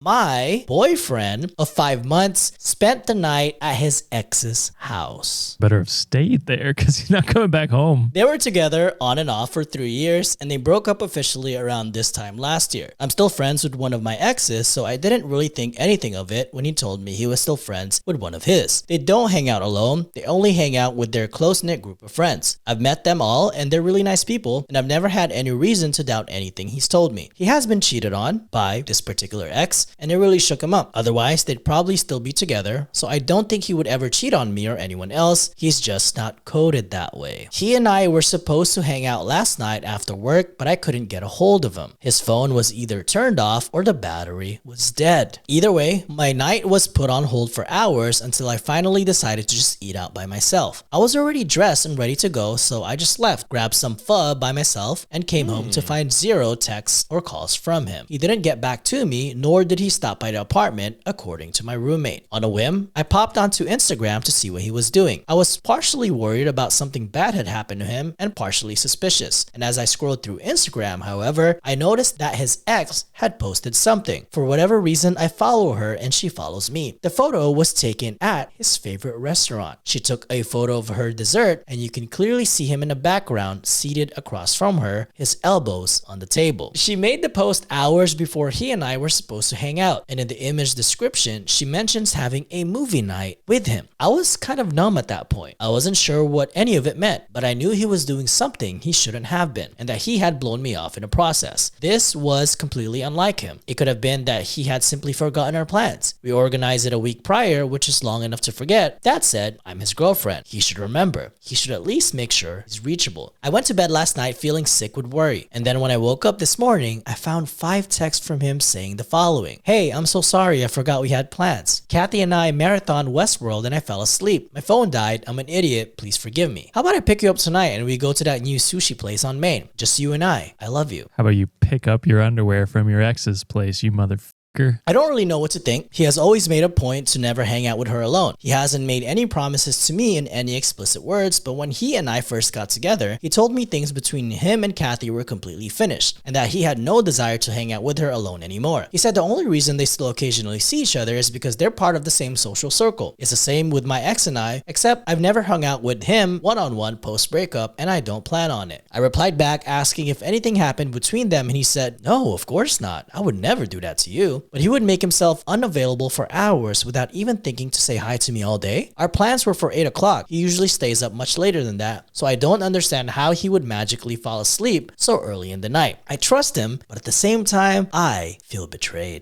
My boyfriend of 5 months spent the night at his ex's house. Better have stayed there because he's not coming back home. They were together on and off for 3 years, and they broke up officially around this time last year. I'm still friends with one of my exes, so I didn't really think anything of it when he told me he was still friends with one of his. They don't hang out alone, they only hang out with their close-knit group of friends. I've met them all, and they're really nice people, and I've never had any reason to doubt anything he's told me. He has been cheated on by this particular ex, and it really shook him up. Otherwise, they'd probably still be together, so I don't think he would ever cheat on me or anyone else. He's just not coded that way. He and I were supposed to hang out last night after work, but I couldn't get a hold of him. His phone was either turned off or the battery was dead. Either way, my night was put on hold for hours until I finally decided to just eat out by myself. I was already dressed and ready to go, so I just left, grabbed some pho by myself, and came home to find zero texts or calls from him. He didn't get back to me, nor did he stop by the apartment, according to my roommate. On a whim, I popped onto Instagram to see what he was doing. I was partially worried about something bad had happened to him and partially suspicious. And as I scrolled through Instagram, however, I noticed that his ex had posted something. For whatever reason, I follow her and she follows me. The photo was taken at his favorite restaurant. She took a photo of her dessert, and you can clearly see him in the background seated across from her, his elbows on the table. She made the post hours before he and I were supposed to hang out, and in the image description, she mentions having a movie night with him. I was kind of numb at that point. I wasn't sure what any of it meant, but I knew he was doing something he shouldn't have been, and that he had blown me off in the process. This was completely unlike him. It could have been that he had simply forgotten our plans. We organized it a week prior, which is long enough to forget. That said, I'm his girlfriend. He should remember. He should at least make sure he's reachable. I went to bed last night feeling sick with worry, and then when I woke up this morning, I found 5 texts from him saying the following. Hey, I'm so sorry, I forgot we had plans. Kathy and I marathoned Westworld and I fell asleep. My phone died, I'm an idiot, please forgive me. How about I pick you up tonight and we go to that new sushi place on Main? Just you and I love you. How about you pick up your underwear from your ex's place, you motherfucker? I don't really know what to think. He has always made a point to never hang out with her alone. He hasn't made any promises to me in any explicit words, but when he and I first got together, he told me things between him and Kathy were completely finished, and that he had no desire to hang out with her alone anymore. He said the only reason they still occasionally see each other is because they're part of the same social circle. It's the same with my ex and I, except I've never hung out with him one-on-one post-breakup, and I don't plan on it. I replied back asking if anything happened between them, and he said, no, of course not. I would never do that to you. But he would make himself unavailable for hours without even thinking to say hi to me all day. Our plans were for 8 o'clock. He usually stays up much later than that, so I don't understand how he would magically fall asleep so early in the night. I trust him, but at the same time, I feel betrayed.